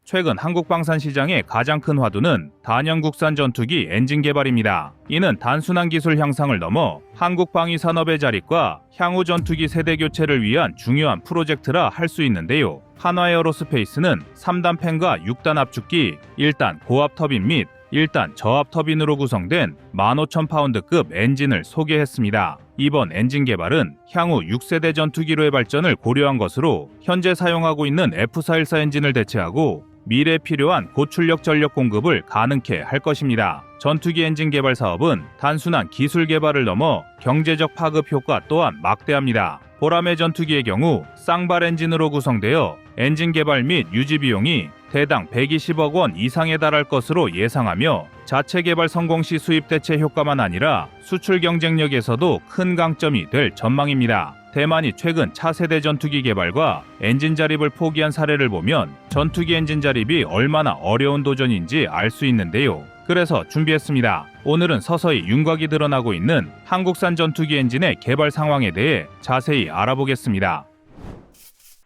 최근 한국 방산 시장의 가장 큰 화두는 단연 국산 전투기 엔진 개발입니다. 이는 단순한 기술 향상을 넘어 한국 방위 산업의 자립과 향후 전투기 세대 교체를 위한 중요한 프로젝트라 할 수 있는데요. 한화에어로스페이스는 3단 팬과 6단 압축기, 1단 고압 터빈 및 1단 저압 터빈으로 구성된 15,000파운드급 엔진을 소개했습니다. 이번 엔진 개발은 향후 6세대 전투기로의 발전을 고려한 것으로 현재 사용하고 있는 F414 엔진을 대체하고 미래에 필요한 고출력 전력 공급을 가능케 할 것입니다. 전투기 엔진 개발 사업은 단순한 기술 개발을 넘어 경제적 파급 효과 또한 막대합니다. 보라매 전투기의 경우 쌍발 엔진으로 구성되어 엔진 개발 및 유지 비용이 대당 120억 원 이상에 달할 것으로 예상하며 자체 개발 성공 시 수입 대체 효과만 아니라 수출 경쟁력에서도 큰 강점이 될 전망입니다. 대만이 최근 차세대 전투기 개발과 엔진 자립을 포기한 사례를 보면 전투기 엔진 자립이 얼마나 어려운 도전인지 알 수 있는데요. 그래서 준비했습니다. 오늘은 서서히 윤곽이 드러나고 있는 한국산 전투기 엔진의 개발 상황에 대해 자세히 알아보겠습니다.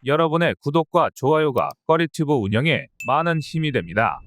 여러분의 구독과 좋아요가 꺼리튜브 운영에 많은 힘이 됩니다.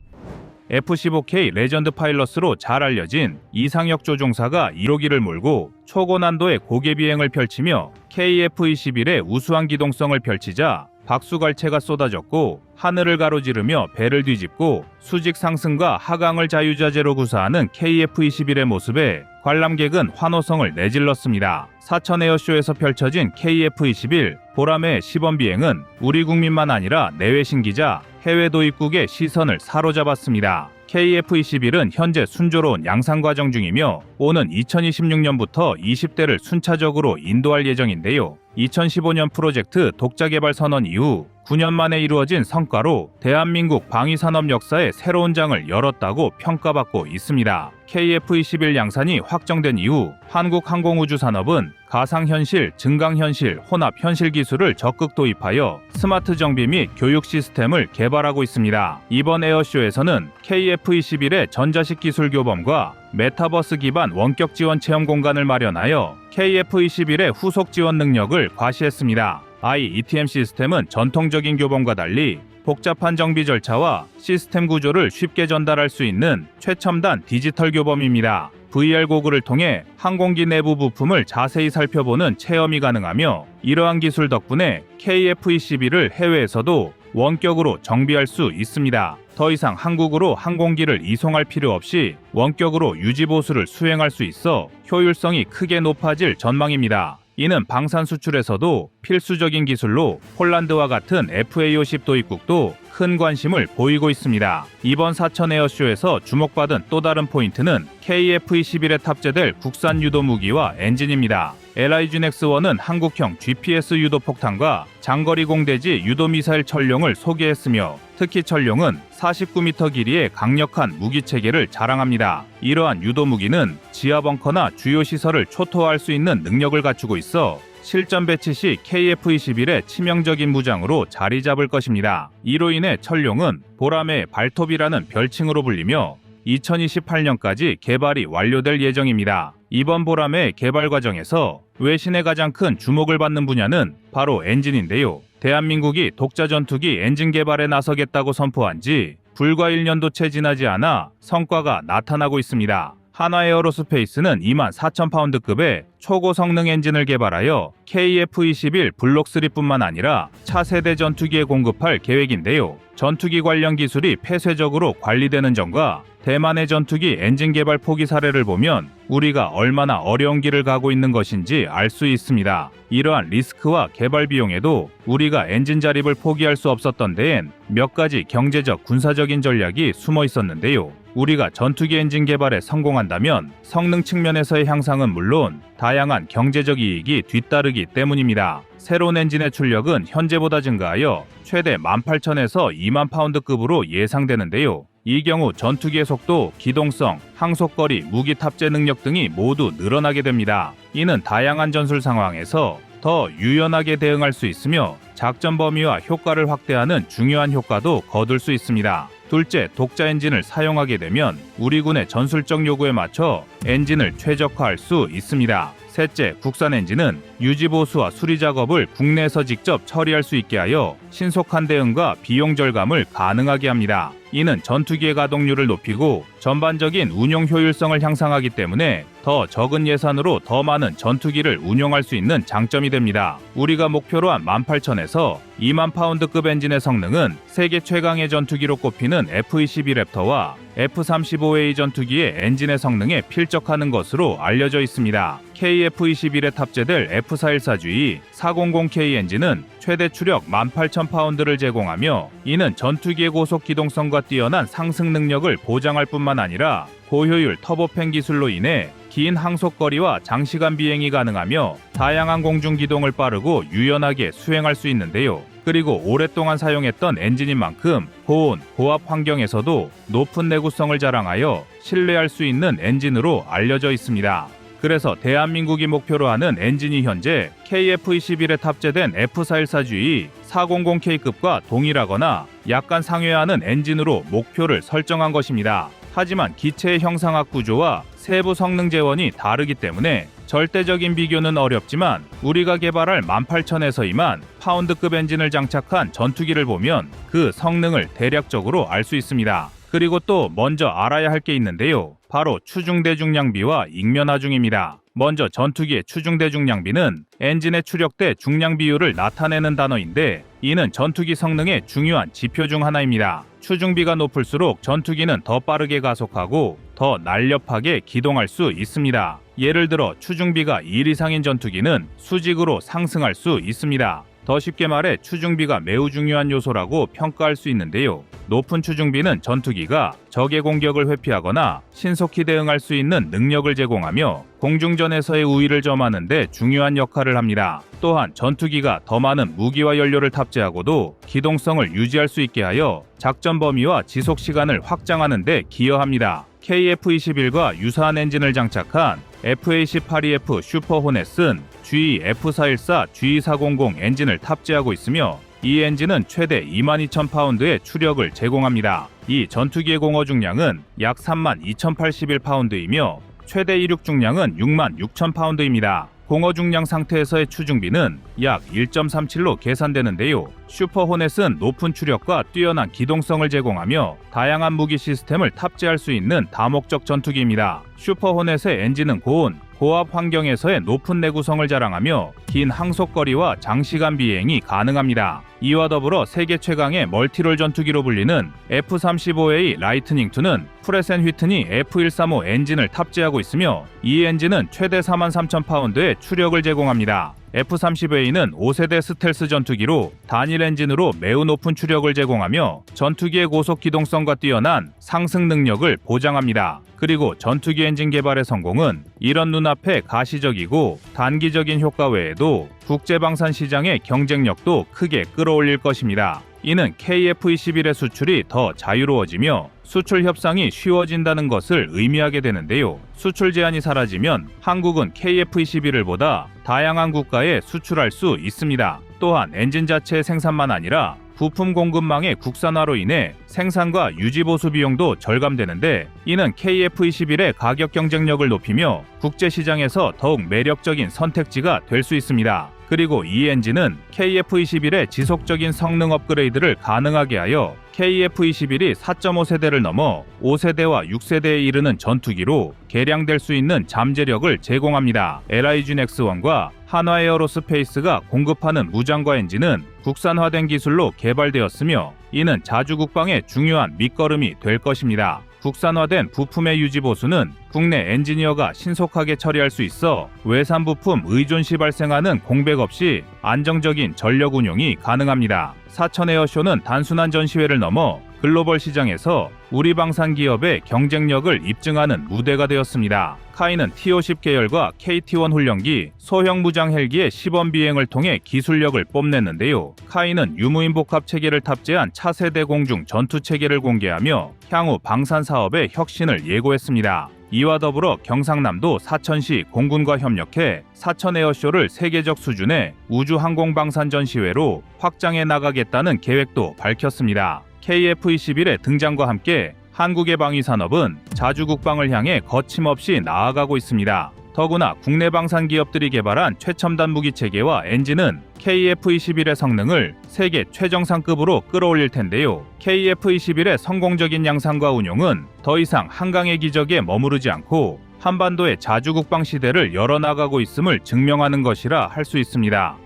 F-15K 레전드 파일럿으로 잘 알려진 이상혁 조종사가 1호기를 몰고 초고난도의 고개 비행을 펼치며 KF-21의 우수한 기동성을 펼치자 박수갈채가 쏟아졌고 하늘을 가로지르며 배를 뒤집고 수직 상승과 하강을 자유자재로 구사하는 KF-21의 모습에 관람객은 환호성을 내질렀습니다. 사천 에어쇼에서 펼쳐진 KF-21 보라매 시범 비행은 우리 국민만 아니라 내외 신기자, 해외 도입국의 시선을 사로잡았습니다. KF-21은 현재 순조로운 양산 과정 중이며 오는 2026년부터 20대를 순차적으로 인도할 예정인데요. 2015년 프로젝트 독자 개발 선언 이후 9년 만에 이루어진 성과로 대한민국 방위산업 역사의 새로운 장을 열었다고 평가받고 있습니다. KF-21 양산이 확정된 이후 한국항공우주산업은 가상현실, 증강현실, 혼합현실 기술을 적극 도입하여 스마트 정비 및 교육 시스템을 개발하고 있습니다. 이번 에어쇼에서는 KF-21의 전자식 기술 교범과 메타버스 기반 원격 지원 체험 공간을 마련하여 KF-21의 후속 지원 능력을 과시했습니다. IETM 시스템은 전통적인 교범과 달리 복잡한 정비 절차와 시스템 구조를 쉽게 전달할 수 있는 최첨단 디지털 교범입니다. VR 고글을 통해 항공기 내부 부품을 자세히 살펴보는 체험이 가능하며 이러한 기술 덕분에 KF-21을 해외에서도 원격으로 정비할 수 있습니다. 더 이상 한국으로 항공기를 이송할 필요 없이 원격으로 유지보수를 수행할 수 있어 효율성이 크게 높아질 전망입니다. 이는 방산 수출에서도 필수적인 기술로 폴란드와 같은 FA50 도입국도 큰 관심을 보이고 있습니다. 이번 사천 에어쇼에서 주목받은 또 다른 포인트는 KF-21에 탑재될 국산 유도 무기와 엔진입니다. LIGN-X1은 한국형 GPS 유도 폭탄과 장거리 공대지 유도 미사일 천룡을 소개했으며 특히 천룡은 49m 길이의 강력한 무기 체계를 자랑합니다. 이러한 유도 무기는 지하 벙커나 주요 시설을 초토화할 수 있는 능력을 갖추고 있어 실전 배치 시 KF-21의 치명적인 무장으로 자리 잡을 것입니다. 이로 인해 천룡은 보라매의 발톱이라는 별칭으로 불리며 2028년까지 개발이 완료될 예정입니다. 이번 보라매 개발 과정에서 외신의 가장 큰 주목을 받는 분야는 바로 엔진인데요. 대한민국이 독자 전투기 엔진 개발에 나서겠다고 선포한 지 불과 1년도 채 지나지 않아 성과가 나타나고 있습니다. 한화에어로스페이스는 24,000파운드급의 초고 성능 엔진을 개발하여 KF-21 블록3뿐만 아니라 차세대 전투기에 공급할 계획인데요. 전투기 관련 기술이 폐쇄적으로 관리되는 점과 대만의 전투기 엔진 개발 포기 사례를 보면 우리가 얼마나 어려운 길을 가고 있는 것인지 알 수 있습니다. 이러한 리스크와 개발 비용에도 우리가 엔진 자립을 포기할 수 없었던 데엔 몇 가지 경제적 군사적인 전략이 숨어 있었는데요. 우리가 전투기 엔진 개발에 성공한다면 성능 측면에서의 향상은 물론 다양한 경제적 이익이 뒤따르기 때문입니다. 새로운 엔진의 출력은 현재보다 증가하여 최대 18,000에서 2만 파운드급으로 예상되는데요. 이 경우 전투기의 속도, 기동성, 항속거리, 무기 탑재 능력 등이 모두 늘어나게 됩니다. 이는 다양한 전술 상황에서 더 유연하게 대응할 수 있으며 작전 범위와 효과를 확대하는 중요한 효과도 거둘 수 있습니다. 둘째, 독자 엔진을 사용하게 되면 우리 군의 전술적 요구에 맞춰 엔진을 최적화할 수 있습니다. 셋째, 국산 엔진은 유지 보수와 수리 작업을 국내에서 직접 처리할 수 있게 하여 신속한 대응과 비용 절감을 가능하게 합니다. 이는 전투기의 가동률을 높이고 전반적인 운용 효율성을 향상하기 때문에 더 적은 예산으로 더 많은 전투기를 운용할 수 있는 장점이 됩니다. 우리가 목표로 한 18,000에서 2만 파운드급 엔진의 성능은 세계 최강의 전투기로 꼽히는 F-22 랩터와 F-35A 전투기의 엔진의 성능에 필적하는 것으로 알려져 있습니다. KF-21에 탑재될 F-414G 400K 엔진은 최대 추력 18,000파운드를 제공하며 이는 전투기의 고속 기동성과 뛰어난 상승 능력을 보장할 뿐만 아니라 고효율 터보팬 기술로 인해 긴 항속거리와 장시간 비행이 가능하며 다양한 공중 기동을 빠르고 유연하게 수행할 수 있는데요. 그리고 오랫동안 사용했던 엔진인 만큼 고온, 고압 환경에서도 높은 내구성을 자랑하여 신뢰할 수 있는 엔진으로 알려져 있습니다. 그래서 대한민국이 목표로 하는 엔진이 현재 KF-21에 탑재된 F-414G 400K급과 동일하거나 약간 상회하는 엔진으로 목표를 설정한 것입니다. 하지만 기체의 형상학 구조와 세부 성능 재원이 다르기 때문에 절대적인 비교는 어렵지만 우리가 개발할 18,000에서 2만 파운드급 엔진을 장착한 전투기를 보면 그 성능을 대략적으로 알 수 있습니다. 그리고 또 먼저 알아야 할 게 있는데요. 바로 추중대중 량비와 익면하중입니다. 먼저 전투기의 추중대중 량비는 엔진의 추력대 중량 비율을 나타내는 단어인데 이는 전투기 성능의 중요한 지표 중 하나입니다. 추중비가 높을수록 전투기는 더 빠르게 가속하고 더 날렵하게 기동할 수 있습니다. 예를 들어 추중비가 1 이상인 전투기는 수직으로 상승할 수 있습니다. 더 쉽게 말해 추중비가 매우 중요한 요소라고 평가할 수 있는데요. 높은 추중비는 전투기가 적의 공격을 회피하거나 신속히 대응할 수 있는 능력을 제공하며 공중전에서의 우위를 점하는 데 중요한 역할을 합니다. 또한 전투기가 더 많은 무기와 연료를 탑재하고도 기동성을 유지할 수 있게 하여 작전 범위와 지속 시간을 확장하는 데 기여합니다. KF-21과 유사한 엔진을 장착한 FA-18EF 슈퍼 호넷은 GE F-414 GE400 엔진을 탑재하고 있으며 이 엔진은 최대 22,000파운드의 추력을 제공합니다. 이 전투기의 공허 중량은 약 32,081파운드이며 최대 이륙 중량은 66,000파운드입니다. 공허 중량 상태에서의 추중비는 약 1.37로 계산되는데요. 슈퍼 호넷은 높은 추력과 뛰어난 기동성을 제공하며 다양한 무기 시스템을 탑재할 수 있는 다목적 전투기입니다. 슈퍼 호넷의 엔진은 고온, 고압 환경에서의 높은 내구성을 자랑하며 긴 항속거리와 장시간 비행이 가능합니다. 이와 더불어 세계 최강의 멀티롤 전투기로 불리는 F-35A 라이트닝2는 프레센 휘트니 F-135 엔진을 탑재하고 있으며 이 엔진은 최대 43,000파운드의 추력을 제공합니다. F-35A는 5세대 스텔스 전투기로 단일 엔진으로 매우 높은 추력을 제공하며 전투기의 고속 기동성과 뛰어난 상승 능력을 보장합니다. 그리고 전투기 엔진 개발의 성공은 이런 눈앞의 가시적이고 단기적인 효과 외에도 국제방산 시장의 경쟁력도 크게 끌어올릴 것입니다. 이는 KF-21의 수출이 더 자유로워지며 수출 협상이 쉬워진다는 것을 의미하게 되는데요. 수출 제한이 사라지면 한국은 KF-21을 보다 다양한 국가에 수출할 수 있습니다. 또한 엔진 자체의 생산만 아니라 부품 공급망의 국산화로 인해 생산과 유지 보수 비용도 절감되는데 이는 KF-21의 가격 경쟁력을 높이며 국제시장에서 더욱 매력적인 선택지가 될 수 있습니다. 그리고 이 엔진은 KF-21의 지속적인 성능 업그레이드를 가능하게 하여 KF-21이 4.5세대를 넘어 5세대와 6세대에 이르는 전투기로 개량될 수 있는 잠재력을 제공합니다. LIG X1과 한화에어로스페이스가 공급하는 무장과 엔진은 국산화된 기술로 개발되었으며 이는 자주 국방의 중요한 밑거름이 될 것입니다. 국산화된 부품의 유지 보수는 국내 엔지니어가 신속하게 처리할 수 있어 외산 부품 의존 시 발생하는 공백 없이 안정적인 전력 운용이 가능합니다. 사천에어쇼는 단순한 전시회를 넘어 글로벌 시장에서 우리 방산 기업의 경쟁력을 입증하는 무대가 되었습니다. 카이는 T-50 계열과 KT-1 훈련기, 소형 무장 헬기의 시범 비행을 통해 기술력을 뽐냈는데요. 카이는 유무인 복합 체계를 탑재한 차세대 공중 전투 체계를 공개하며 향후 방산 사업의 혁신을 예고했습니다. 이와 더불어 경상남도 사천시 공군과 협력해 사천에어쇼를 세계적 수준의 우주항공방산 전시회로 확장해 나가겠다는 계획도 밝혔습니다. KF-21의 등장과 함께 한국의 방위 산업은 자주 국방을 향해 거침없이 나아가고 있습니다. 더구나 국내 방산 기업들이 개발한 최첨단 무기 체계와 엔진은 KF-21의 성능을 세계 최정상급으로 끌어올릴 텐데요. KF-21의 성공적인 양산과 운용은 더 이상 한강의 기적에 머무르지 않고 한반도의 자주 국방 시대를 열어나가고 있음을 증명하는 것이라 할 수 있습니다.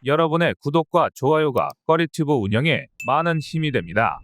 여러분의 구독과 좋아요가 꺼리튜브 운영에 많은 힘이 됩니다.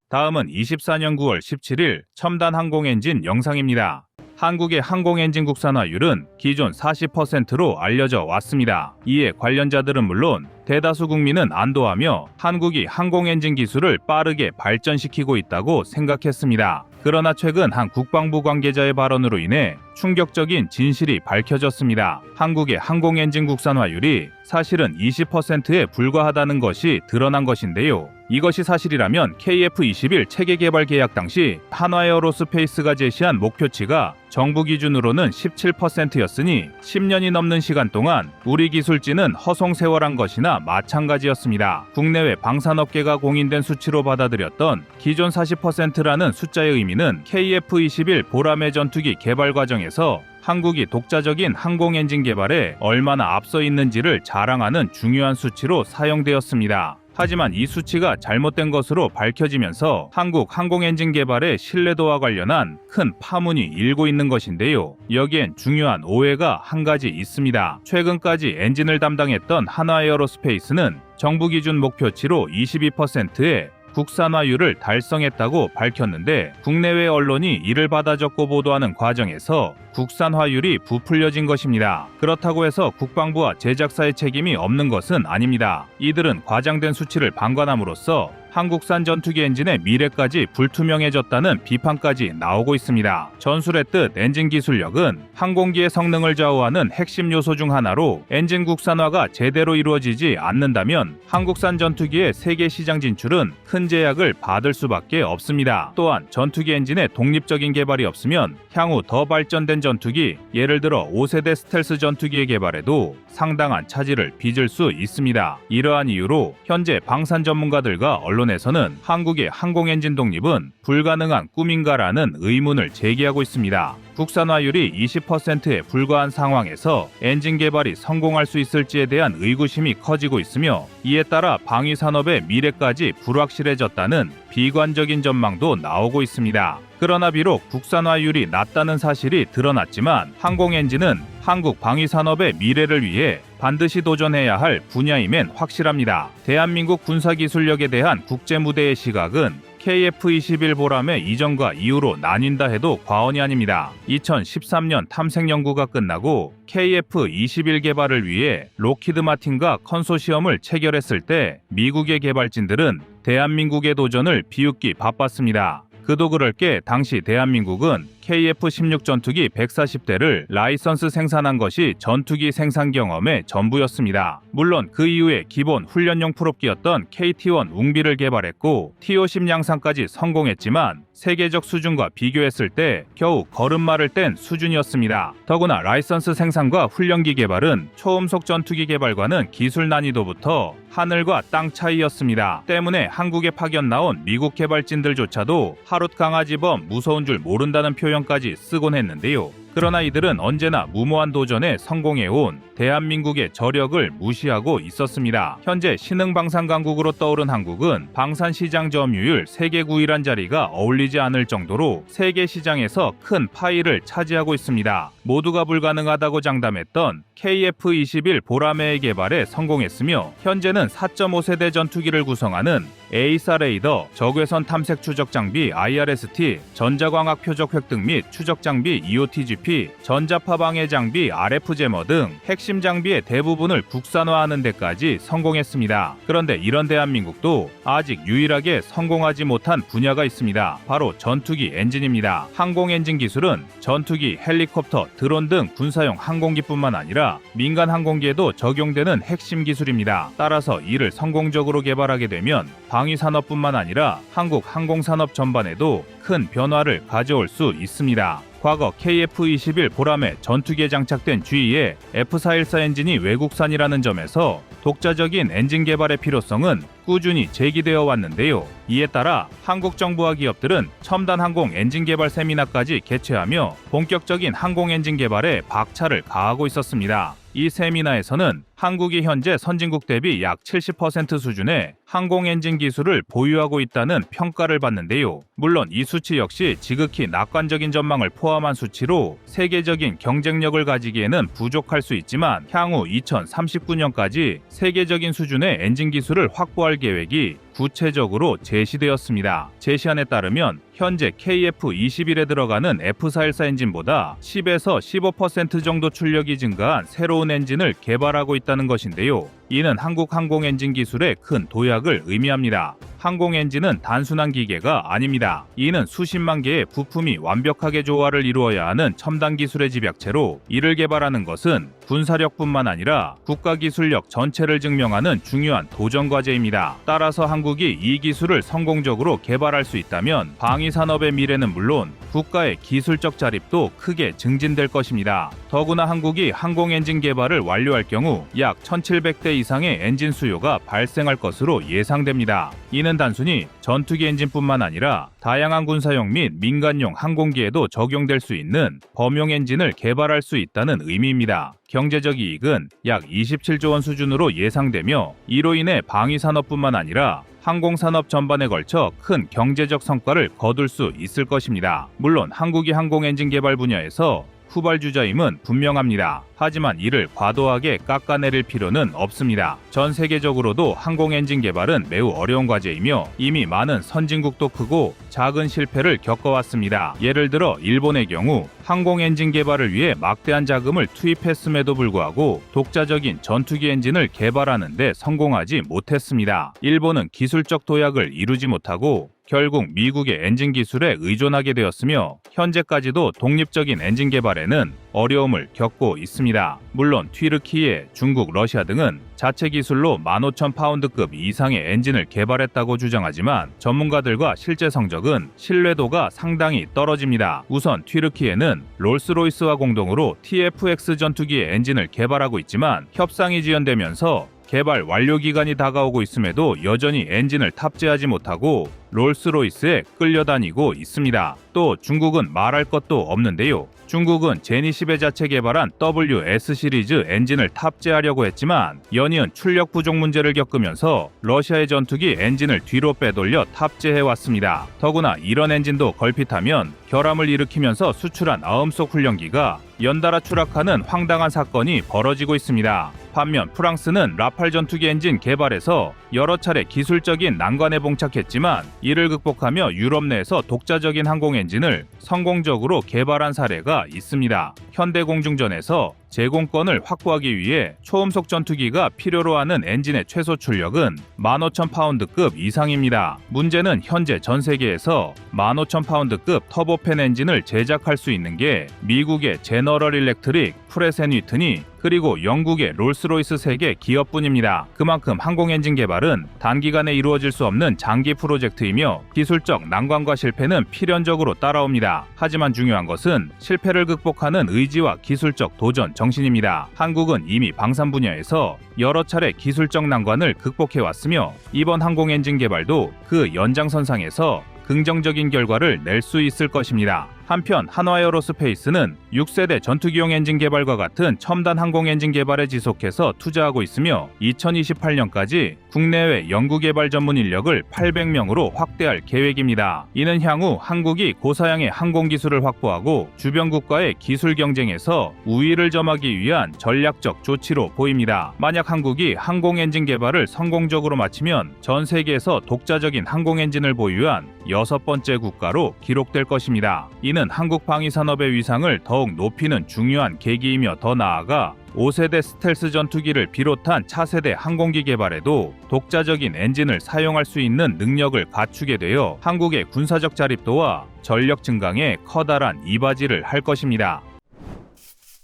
다음은 24년 9월 17일 첨단 항공엔진 영상입니다. 한국의 항공엔진 국산화율은 기존 40%로 알려져 왔습니다. 이에 관련자들은 물론 대다수 국민은 안도하며 한국이 항공엔진 기술을 빠르게 발전시키고 있다고 생각했습니다. 그러나 최근 한 국방부 관계자의 발언으로 인해 충격적인 진실이 밝혀졌습니다. 한국의 항공엔진 국산화율이 사실은 20%에 불과하다는 것이 드러난 것인데요. 이것이 사실이라면 KF-21 체계 개발 계약 당시 한화에어로스페이스가 제시한 목표치가 정부 기준으로는 17%였으니 10년이 넘는 시간 동안 우리 기술진은 허송세월한 것이나 마찬가지였습니다. 국내외 방산업계가 공인된 수치로 받아들였던 기존 40%라는 숫자의 의미는 KF-21 보라매 전투기 개발 과정에서 한국이 독자적인 항공엔진 개발에 얼마나 앞서 있는지를 자랑하는 중요한 수치로 사용되었습니다. 하지만 이 수치가 잘못된 것으로 밝혀지면서 한국 항공엔진 개발의 신뢰도와 관련한 큰 파문이 일고 있는 것인데요. 여기엔 중요한 오해가 한 가지 있습니다. 최근까지 엔진을 담당했던 한화에어로스페이스는 정부 기준 목표치로 22%의 국산화율을 달성했다고 밝혔는데 국내외 언론이 이를 받아 적고 보도하는 과정에서 국산화율이 부풀려진 것입니다. 그렇다고 해서 국방부와 제작사의 책임이 없는 것은 아닙니다. 이들은 과장된 수치를 방관함으로써 한국산 전투기 엔진의 미래까지 불투명해졌다는 비판까지 나오고 있습니다. 전술했듯 엔진 기술력은 항공기의 성능을 좌우하는 핵심 요소 중 하나로 엔진 국산화가 제대로 이루어지지 않는다면 한국산 전투기의 세계 시장 진출은 큰 제약을 받을 수밖에 없습니다. 또한 전투기 엔진의 독립적인 개발이 없으면 향후 더 발전된 전투기, 예를 들어 5세대 스텔스 전투기의 개발에도 상당한 차질을 빚을 수 있습니다. 이러한 이유로 현재 방산 전문가들과 언론에서는 한국의 항공엔진 독립은 불가능한 꿈인가라는 의문을 제기하고 있습니다. 국산화율이 20%에 불과한 상황에서 엔진 개발이 성공할 수 있을지에 대한 의구심이 커지고 있으며 이에 따라 방위 산업의 미래까지 불확실해졌다는 비관적인 전망도 나오고 있습니다. 그러나 비록 국산화율이 낮다는 사실이 드러났지만 항공엔진은 한국 방위 산업의 미래를 위해 반드시 도전해야 할 분야임엔 확실합니다. 대한민국 군사기술력에 대한 국제 무대의 시각은 KF-21 보람의 이전과 이후로 나뉜다 해도 과언이 아닙니다. 2013년 탐색 연구가 끝나고 KF-21 개발을 위해 로키드 마틴과 컨소시엄을 체결했을 때 미국의 개발진들은 대한민국의 도전을 비웃기 바빴습니다. 그도 그럴 게 당시 대한민국은 KF-16 전투기 140대를 라이선스 생산한 것이 전투기 생산 경험의 전부였습니다. 물론 그 이후에 기본 훈련용 프롭기였던 KT-1 웅비를 개발했고 TO-10 양산까지 성공했지만 세계적 수준과 비교했을 때 겨우 걸음마를 뗀 수준이었습니다. 더구나 라이선스 생산과 훈련기 개발은 초음속 전투기 개발과는 기술 난이도부터 하늘과 땅 차이였습니다. 때문에 한국에 파견 나온 미국 개발진들조차도 하룻 강아지범 무서운 줄 모른다는 표현까지 쓰곤 했는데요. 그러나 이들은 언제나 무모한 도전에 성공해온 대한민국의 저력을 무시하고 있었습니다. 현재 신흥방산 강국으로 떠오른 한국은 방산 시장 점유율 세계 9위란 자리가 어울리지 않을 정도로 세계 시장에서 큰 파이를 차지하고 있습니다. 모두가 불가능하다고 장담했던 KF-21 보라매의 개발에 성공했으며 현재는 4.5세대 전투기를 구성하는 에이사 레이더, 적외선 탐색 추적 장비 IRST, 전자광학 표적 획득 및 추적 장비 EOTGP, 전자파 방해 장비 RF 제머 등 핵심 장비의 대부분을 국산화하는 데까지 성공했습니다. 그런데 이런 대한민국도 아직 유일하게 성공하지 못한 분야가 있습니다. 바로 전투기 엔진입니다. 항공 엔진 기술은 전투기, 헬리콥터, 드론 등 군사용 항공기뿐만 아니라 민간 항공기에도 적용되는 핵심 기술입니다. 따라서 이를 성공적으로 개발하게 되면 방위 산업뿐만 아니라 한국 항공산업 전반에도 큰 변화를 가져올 수 있습니다. 과거 KF-21 보라매 전투기에 장착된 G의 F414 엔진이 외국산이라는 점에서 독자적인 엔진 개발의 필요성은 꾸준히 제기되어 왔는데요. 이에 따라 한국 정부와 기업들은 첨단 항공 엔진 개발 세미나까지 개최하며 본격적인 항공 엔진 개발에 박차를 가하고 있었습니다. 이 세미나에서는 한국이 현재 선진국 대비 약 70% 수준의 항공 엔진 기술을 보유하고 있다는 평가를 받는데요. 물론 이 수치 역시 지극히 낙관적인 전망을 포함한 수치로 세계적인 경쟁력을 가지기에는 부족할 수 있지만 향후 2039년까지 세계적인 수준의 엔진 기술을 확보할 계획이 구체적으로 제시되었습니다. 제시안에 따르면 현재 KF-21에 들어가는 F414 엔진보다 10에서 15% 정도 출력이 증가한 새로운 엔진을 개발하고 있다는 것인데요. 이는 한국 항공 엔진 기술의 큰 도약을 의미합니다. 항공 엔진은 단순한 기계가 아닙니다. 이는 수십만 개의 부품이 완벽하게 조화를 이루어야 하는 첨단 기술의 집약체로 이를 개발하는 것은 군사력뿐만 아니라 국가 기술력 전체를 증명하는 중요한 도전 과제입니다. 따라서 한국이 이 기술을 성공적으로 개발할 수 있다면 방위 산업의 미래는 물론 국가의 기술적 자립도 크게 증진될 것입니다. 더구나 한국이 항공 엔진 개발을 완료할 경우 약 1,700대 이상의 엔진 수요가 발생할 것으로 예상됩니다. 이는 단순히 전투기 엔진뿐만 아니라 다양한 군사용 및 민간용 항공기에도 적용될 수 있는 범용 엔진을 개발할 수 있다는 의미입니다. 경제적 이익은 약 27조 원 수준으로 예상되며 이로 인해 방위 산업뿐만 아니라 항공산업 전반에 걸쳐 큰 경제적 성과를 거둘 수 있을 것입니다. 물론 한국이 항공 엔진 개발 분야에서 후발주자임은 분명합니다. 하지만 이를 과도하게 깎아내릴 필요는 없습니다. 전 세계적으로도 항공 엔진 개발은 매우 어려운 과제이며 이미 많은 선진국도 크고 작은 실패를 겪어왔습니다. 예를 들어 일본의 경우 항공 엔진 개발을 위해 막대한 자금을 투입했음에도 불구하고 독자적인 전투기 엔진을 개발하는 데 성공하지 못했습니다. 일본은 기술적 도약을 이루지 못하고 결국 미국의 엔진 기술에 의존하게 되었으며 현재까지도 독립적인 엔진 개발에는 어려움을 겪고 있습니다. 물론 튀르키예, 중국, 러시아 등은 자체 기술로 15,000파운드급 이상의 엔진을 개발했다고 주장하지만 전문가들과 실제 성적은 신뢰도가 상당히 떨어집니다. 우선 튀르키예는 롤스로이스와 공동으로 TFX 전투기의 엔진을 개발하고 있지만 협상이 지연되면서 개발 완료 기간이 다가오고 있음에도 여전히 엔진을 탑재하지 못하고 롤스로이스에 끌려다니고 있습니다. 또 중국은 말할 것도 없는데요. 중국은 제니10에 자체 개발한 WS 시리즈 엔진을 탑재하려고 했지만 연이은 출력 부족 문제를 겪으면서 러시아의 전투기 엔진을 뒤로 빼돌려 탑재해왔습니다. 더구나 이런 엔진도 걸핏하면 결함을 일으키면서 수출한 아음속 훈련기가 연달아 추락하는 황당한 사건이 벌어지고 있습니다. 반면 프랑스는 라팔 전투기 엔진 개발에서 여러 차례 기술적인 난관에 봉착했지만 이를 극복하며 유럽 내에서 독자적인 항공 엔진을 성공적으로 개발한 사례가 있습니다. 현대공중전에서 제공권을 확보하기 위해 초음속 전투기가 필요로 하는 엔진의 최소 출력은 15,000파운드급 이상입니다. 문제는 현재 전 세계에서 15,000파운드급 터보팬 엔진을 제작할 수 있는 게 미국의 제너럴 일렉트릭, 프레셋 위트니, 그리고 영국의 롤스로이스 3개 기업뿐입니다. 그만큼 항공 엔진 개발은 단기간에 이루어질 수 없는 장기 프로젝트이며 기술적 난관과 실패는 필연적으로 따라옵니다. 하지만 중요한 것은 실패를 극복하는 의지와 기술적 도전 정신입니다. 한국은 이미 방산 분야에서 여러 차례 기술적 난관을 극복해왔으며 이번 항공 엔진 개발도 그 연장선상에서 긍정적인 결과를 낼 수 있을 것입니다. 한편 한화에어로스페이스는 6세대 전투기용 엔진 개발과 같은 첨단 항공 엔진 개발에 지속해서 투자하고 있으며 2028년까지 국내외 연구개발 전문 인력을 800명으로 확대할 계획입니다. 이는 향후 한국이 고사양의 항공 기술을 확보하고 주변 국가의 기술 경쟁에서 우위를 점하기 위한 전략적 조치로 보입니다. 만약 한국이 항공 엔진 개발을 성공적으로 마치면 전 세계에서 독자적인 항공 엔진을 보유한 6번째 국가로 기록될 것입니다. 이는 한국 방위산업의 위상을 더욱 높이는 중요한 계기이며 더 나아가 5세대 스텔스 전투기를 비롯한 차세대 항공기 개발에도 독자적인 엔진을 사용할 수 있는 능력을 갖추게 되어 한국의 군사적 자립도와 전력 증강에 커다란 이바지를 할 것입니다.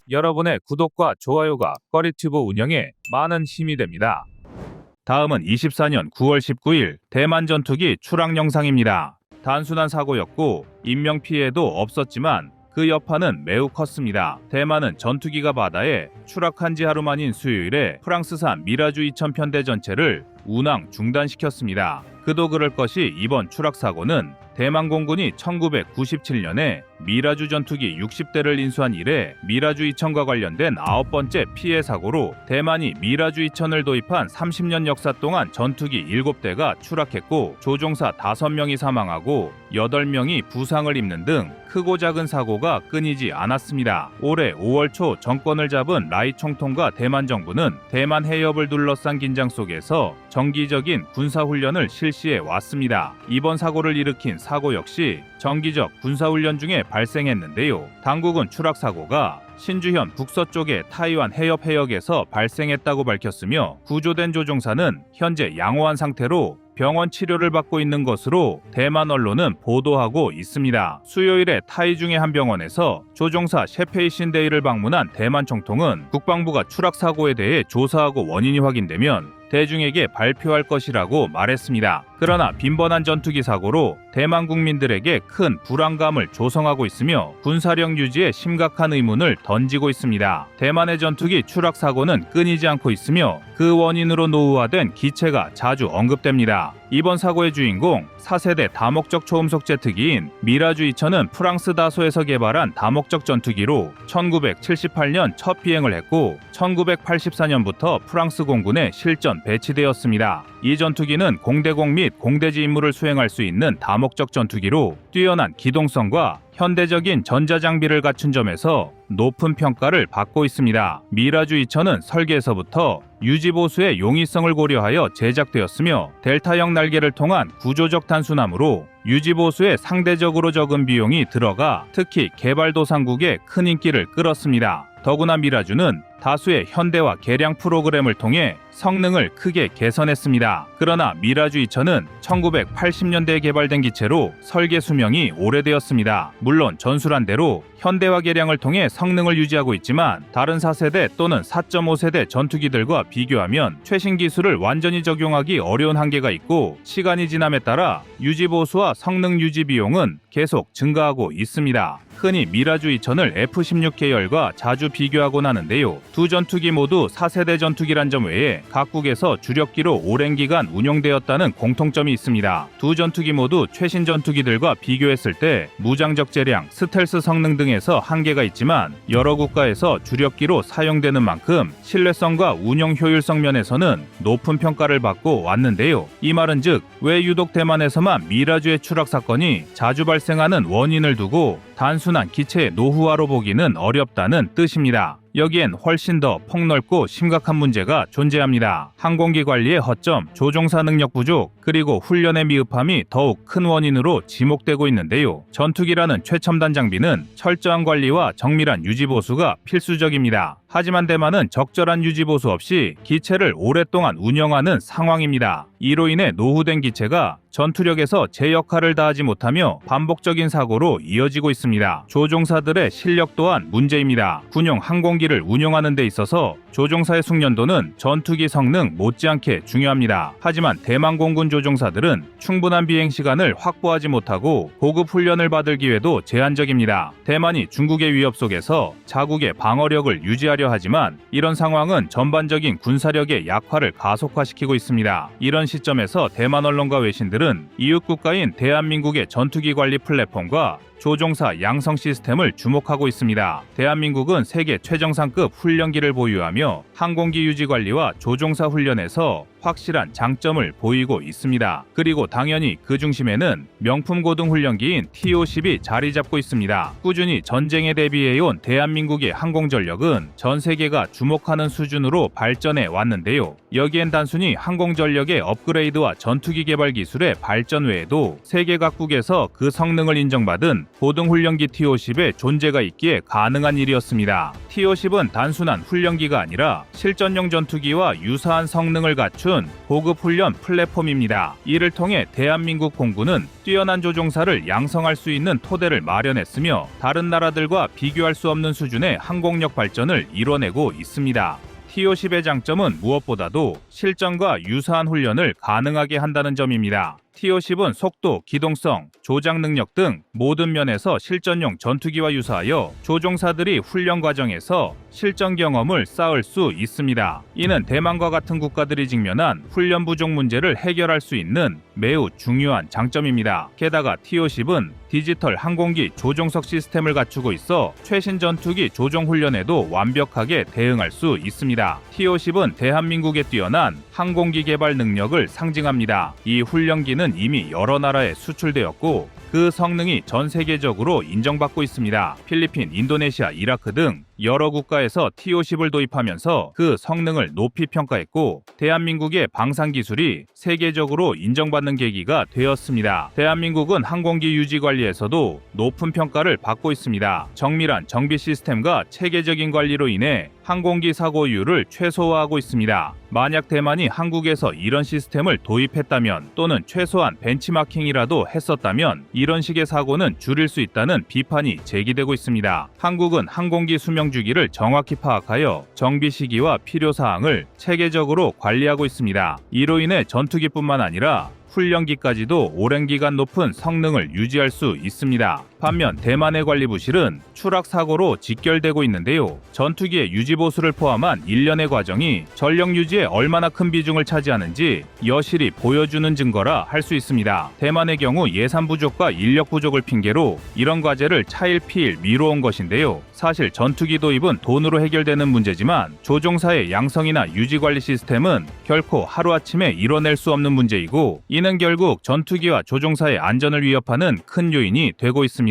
여러분의 구독과 좋아요가 꺼리튜브 운영에 많은 힘이 됩니다. 다음은 24년 9월 19일 대만 전투기 추락 영상입니다. 단순한 사고였고 인명피해도 없었지만 그 여파는 매우 컸습니다. 대만은 전투기가 바다에 추락한 지 하루 만인 수요일에 프랑스산 미라주 2000 편대 전체를 운항 중단시켰습니다. 그도 그럴 것이 이번 추락 사고는 대만 공군이 1997년에 미라주 전투기 60대를 인수한 이래 미라주 2000과 관련된 9번째 피해 사고로 대만이 미라주 2000을 도입한 30년 역사 동안 전투기 7대가 추락했고 조종사 5명이 사망하고 8명이 부상을 입는 등 크고 작은 사고가 끊이지 않았습니다. 올해 5월 초 정권을 잡은 라이 총통과 대만 정부는 대만 해협을 둘러싼 긴장 속에서 정기적인 군사훈련을 실시해 왔습니다. 이번 사고를 일으킨 사고 역시 정기적 군사훈련 중에 발생했는데요. 당국은 추락 사고가 신주현 북서쪽의 타이완 해협 해역에서 발생했다고 밝혔으며 구조된 조종사는 현재 양호한 상태로 병원 치료를 받고 있는 것으로 대만 언론은 보도하고 있습니다. 수요일에 타이중의 한 병원에서 조종사 셰페이 신데이를 방문한 대만 총통은 국방부가 추락 사고에 대해 조사하고 원인이 확인되면 대중에게 발표할 것이라고 말했습니다. 그러나 빈번한 전투기 사고로 대만 국민들에게 큰 불안감을 조성하고 있으며 군사력 유지에 심각한 의문을 던지고 있습니다. 대만의 전투기 추락 사고는 끊이지 않고 있으며 그 원인으로 노후화된 기체가 자주 언급됩니다. 이번 사고의 주인공 4세대 다목적 초음속 제트기인 미라주 2000은 프랑스 다소에서 개발한 다목적 전투기로 1978년 첫 비행을 했고 1984년부터 프랑스 공군에 실전 배치되었습니다. 이 전투기는 공대공 및 공대지 임무를 수행할 수 있는 다목적 전투기로 뛰어난 기동성과 현대적인 전자장비를 갖춘 점에서 높은 평가를 받고 있습니다. 미라주 2000은 설계에서부터 유지보수의 용이성을 고려하여 제작되었으며 델타형 날개를 통한 구조적 단순함으로 유지보수에 상대적으로 적은 비용이 들어가 특히 개발도상국에 큰 인기를 끌었습니다. 더구나 미라주는 다수의 현대화 개량 프로그램을 통해 성능을 크게 개선했습니다. 그러나 미라주 2000은 1980년대에 개발된 기체로 설계 수명이 오래되었습니다. 물론 전술한 대로 현대화 개량을 통해 성능을 유지하고 있지만 다른 4세대 또는 4.5세대 전투기들과 비교하면 최신 기술을 완전히 적용하기 어려운 한계가 있고 시간이 지남에 따라 유지보수와 성능 유지 비용은 계속 증가하고 있습니다. 흔히 미라주 2000을 F-16 계열과 자주 비교하곤 하는데요. 두 전투기 모두 4세대 전투기란 점 외에 각국에서 주력기로 오랜 기간 운용되었다는 공통점이 있습니다. 두 전투기 모두 최신 전투기들과 비교했을 때 무장적 재량, 스텔스 성능 등에서 한계가 있지만 여러 국가에서 주력기로 사용되는 만큼 신뢰성과 운용 효율성 면에서는 높은 평가를 받고 왔는데요. 이 말은 즉 왜 유독 대만에서만 미라주의 추락 사건이 자주 발생하는 원인을 두고 단순한 기체의 노후화로 보기는 어렵다는 뜻입니다. 여기엔 훨씬 더 폭넓고 심각한 문제가 존재합니다. 항공기 관리의 허점, 조종사 능력 부족, 그리고 훈련의 미흡함이 더욱 큰 원인으로 지목되고 있는데요. 전투기라는 최첨단 장비는 철저한 관리와 정밀한 유지보수가 필수적입니다. 하지만 대만은 적절한 유지보수 없이 기체를 오랫동안 운영하는 상황입니다. 이로 인해 노후된 기체가 전투력에서 제 역할을 다하지 못하며 반복적인 사고로 이어지고 있습니다. 조종사들의 실력 또한 문제입니다. 군용 항공기를 운용하는 데 있어서 조종사의 숙련도는 전투기 성능 못지않게 중요합니다. 하지만 대만 공군 조종사들은 충분한 비행 시간을 확보하지 못하고 고급 훈련을 받을 기회도 제한적입니다. 대만이 중국의 위협 속에서 자국의 방어력을 유지하려 하지만 이런 상황은 전반적인 군사력의 약화를 가속화시키고 있습니다. 이런 시점에서 대만 언론과 외신들은 이웃 국가인 대한민국의 전투기 관리 플랫폼과 조종사 양성 시스템을 주목하고 있습니다. 대한민국은 세계 최정상급 훈련기를 보유하며 항공기 유지 관리와 조종사 훈련에서 확실한 장점을 보이고 있습니다. 그리고 당연히 그 중심에는 명품 고등 훈련기인 TO-10이 자리 잡고 있습니다. 꾸준히 전쟁에 대비해온 대한민국의 항공전력은 전 세계가 주목하는 수준으로 발전해 왔는데요. 여기엔 단순히 항공전력의 업그레이드와 전투기 개발 기술의 발전 외에도 세계 각국에서 그 성능을 인정받은 고등훈련기 TO-10의 존재가 있기에 가능한 일이었습니다. TO-10은 단순한 훈련기가 아니라 실전용 전투기와 유사한 성능을 갖춘 고급 훈련 플랫폼입니다. 이를 통해 대한민국 공군은 뛰어난 조종사를 양성할 수 있는 토대를 마련했으며 다른 나라들과 비교할 수 없는 수준의 항공력 발전을 이뤄내고 있습니다. TO-10의 장점은 무엇보다도 실전과 유사한 훈련을 가능하게 한다는 점입니다. T-50은 속도, 기동성, 조작 능력 등 모든 면에서 실전용 전투기와 유사하여 조종사들이 훈련 과정에서 실전 경험을 쌓을 수 있습니다. 이는 대만과 같은 국가들이 직면한 훈련 부족 문제를 해결할 수 있는 매우 중요한 장점입니다. 게다가 T-50은 디지털 항공기 조종석 시스템을 갖추고 있어 최신 전투기 조종 훈련에도 완벽하게 대응할 수 있습니다. T-50은 대한민국의 뛰어난 항공기 개발 능력을 상징합니다. 이 훈련기는 이미 여러 나라에 수출되었고 그 성능이 전 세계적으로 인정받고 있습니다. 필리핀, 인도네시아, 이라크 등 여러 국가에서 T-50을 도입하면서 그 성능을 높이 평가했고 대한민국의 방산 기술이 세계적으로 인정받는 계기가 되었습니다. 대한민국은 항공기 유지 관리에서도 높은 평가를 받고 있습니다. 정밀한 정비 시스템과 체계적인 관리로 인해 항공기 사고율을 최소화하고 있습니다. 만약 대만이 한국에서 이런 시스템을 도입했다면 또는 최소한 벤치마킹이라도 했었다면 이런 식의 사고는 줄일 수 있다는 비판이 제기되고 있습니다. 한국은 항공기 수명 주기를 정확히 파악하여 정비 시기와 필요 사항을 체계적으로 관리하고 있습니다. 이로 인해 전투기뿐만 아니라 훈련기까지도 오랜 기간 높은 성능을 유지할 수 있습니다. 반면 대만의 관리부실은 추락 사고로 직결되고 있는데요. 전투기의 유지 보수를 포함한 일련의 과정이 전력 유지에 얼마나 큰 비중을 차지하는지 여실히 보여주는 증거라 할 수 있습니다. 대만의 경우 예산 부족과 인력 부족을 핑계로 이런 과제를 차일피일 미뤄온 것인데요. 사실 전투기 도입은 돈으로 해결되는 문제지만 조종사의 양성이나 유지 관리 시스템은 결코 하루아침에 이뤄낼 수 없는 문제이고 이는 결국 전투기와 조종사의 안전을 위협하는 큰 요인이 되고 있습니다.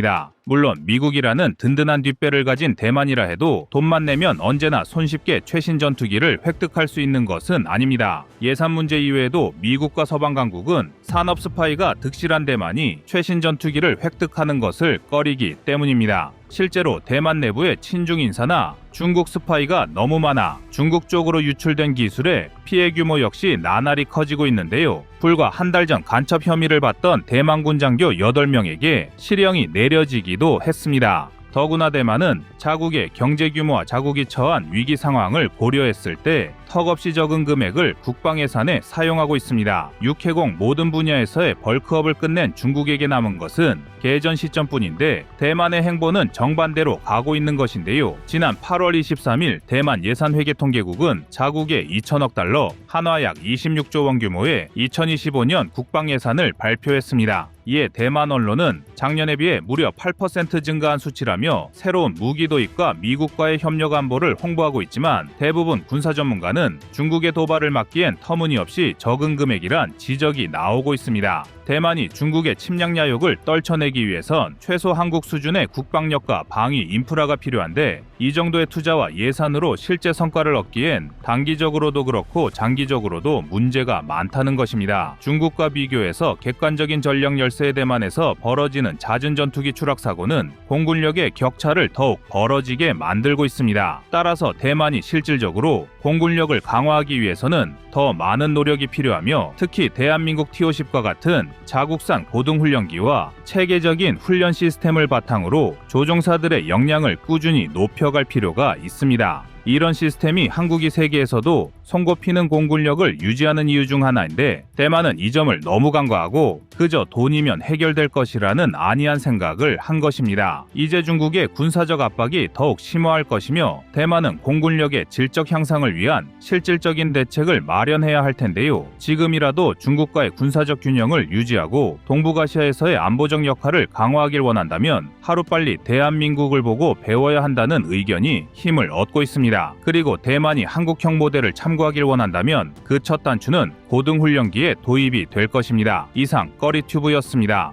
물론 미국이라는 든든한 뒷배를 가진 대만이라 해도 돈만 내면 언제나 손쉽게 최신 전투기를 획득할 수 있는 것은 아닙니다. 예산 문제 이외에도 미국과 서방 강국은 산업 스파이가 득실한 대만이 최신 전투기를 획득하는 것을 꺼리기 때문입니다. 실제로 대만 내부에 친중 인사나 중국 스파이가 너무 많아 중국 쪽으로 유출된 기술의 피해 규모 역시 나날이 커지고 있는데요. 불과 한 달 전 간첩 혐의를 받던 대만군 장교 8명에게 실형이 내려지기도 했습니다. 더구나 대만은 자국의 경제 규모와 자국이 처한 위기 상황을 고려했을 때 턱없이 적은 금액을 국방 예산에 사용하고 있습니다. 육해공 모든 분야에서의 벌크업을 끝낸 중국에게 남은 것은 개전 시점뿐인데 대만의 행보는 정반대로 가고 있는 것인데요. 지난 8월 23일 대만 예산회계통계국은 자국의 2천억 달러, 한화 약 26조 원 규모의 2025년 국방 예산을 발표했습니다. 이에 대만 언론은 작년에 비해 무려 8% 증가한 수치라며 새로운 무기 도입과 미국과의 협력 안보를 홍보하고 있지만 대부분 군사 전문가는 중국의 도발을 막기엔 터무니없이 적은 금액이란 지적이 나오고 있습니다. 대만이 중국의 침략 야욕을 떨쳐내기 위해선 최소 한국 수준의 국방력과 방위 인프라가 필요한데 이 정도의 투자와 예산으로 실제 성과를 얻기엔 단기적으로도 그렇고 장기적으로도 문제가 많다는 것입니다. 중국과 비교해서 객관적인 전력 열세의 대만에서 벌어지는 잦은 전투기 추락 사고는 공군력의 격차를 더욱 벌어지게 만들고 있습니다. 따라서 대만이 실질적으로 공군력을 강화하기 위해서는 더 많은 노력이 필요하며 특히 대한민국 T-50과 같은 자국산 고등훈련기와 체계적인 훈련 시스템을 바탕으로 조종사들의 역량을 꾸준히 높여갈 필요가 있습니다. 이런 시스템이 한국이 세계에서도 손꼽히는 공군력을 유지하는 이유 중 하나인데 대만은 이 점을 너무 간과하고 그저 돈이면 해결될 것이라는 안이한 생각을 한 것입니다. 이제 중국의 군사적 압박이 더욱 심화할 것이며 대만은 공군력의 질적 향상을 위한 실질적인 대책을 마련해야 할 텐데요. 지금이라도 중국과의 군사적 균형을 유지하고 동북아시아에서의 안보적 역할을 강화하길 원한다면 하루빨리 대한민국을 보고 배워야 한다는 의견이 힘을 얻고 있습니다. 그리고 대만이 한국형 모델을 참고하길 원한다면 그 첫 단추는 고등훈련기의 도입이 될 것입니다. 이상 꺼리튜브였습니다.